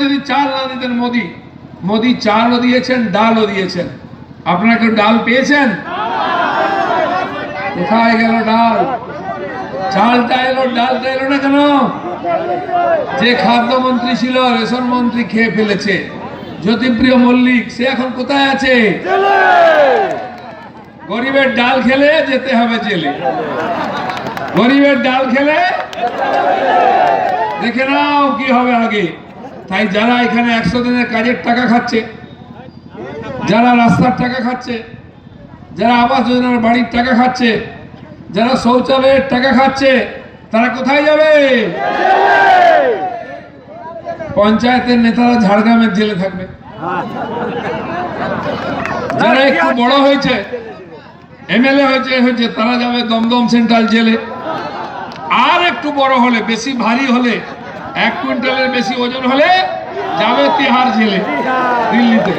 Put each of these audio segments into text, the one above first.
যদি চাল না দিতেন মোদি, মোদি চালও দিয়েছেন, ডালও দিয়েছেন। আপনারা কেউ ডাল পেয়েছেন? কোথায় গেল ডাল? চালটা এলো, ডালটা এলো না কেন? যে খাদ্যমন্ত্রী ছিল, রেশন মন্ত্রী খেয়ে ফেলেছে। জ্যোতিপ্রিয় মল্লিক, সে এখন কোথায় আছে? গরিবের ডাল খেলে যেতে হবে জেলে। গরিবের ডাল খেলে দেখে নাও কি হবে আগে। তাই যারা এখানে 100 দিনের কাজের টাকা খাচ্ছে, যারা রাস্তার টাকা খাচ্ছে, যারা আবাস যোজনার বাড়ির টাকা খাচ্ছে, যারা শৌচালয়ের টাকা খাচ্ছে, তারা কোথায় যাবে? পঞ্চায়েতের নেতারা ঝাড়গ্রামের জেলে থাকবে। যারা একটু বড় হয়েছে, এমএলএ হয়েছে, তারা যাবে দমদম সেন্ট্রাল জেলে। আর একটু বড় হলে, বেশি ভারী হলে, 1 কুইন্টালের বেশি ওজন হলে যাবে তিহার জেলে, দিল্লিতে।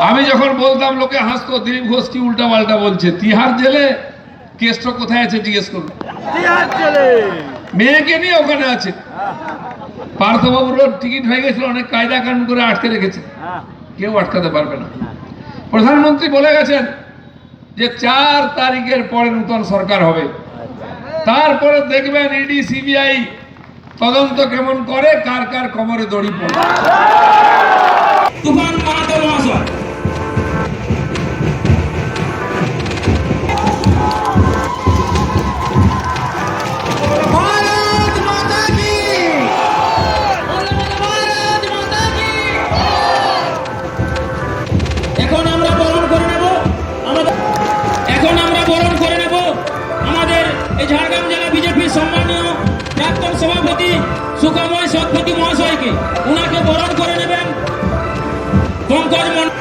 আমি যখন বলতাম লোকে হাসতো, দিলীপ ঘোষ কি উল্টা পাল্টা বলছে। তিহার জেলে? কেসটা কোথায় আছে জিজ্ঞেস করুন। মেয়েকে নিয়ে ওখানে আছে। পার্থবাবুর টিকিট হয়ে গেছিল, অনেক কায়দা কানুন করে আটকে রেখেছে, কেউ আটকাতে পারবে না। প্রধানমন্ত্রী বলে গেছেন যে 4 তারিখের পরে নতুন সরকার হবে, তারপরে দেখবেন ইডি সিবিআই তদন্ত কেমন করে, কার কার কোমরে দড়ি পড়ে। তুফান মাহাতো মহাশয়, এখন আমরা বরণ করে নেব আমাদের এই ঝাড়গ্রাম জেলা বিজেপির সম্মানীয় প্রাক্তন সভাপতি সুখময় সৎপতি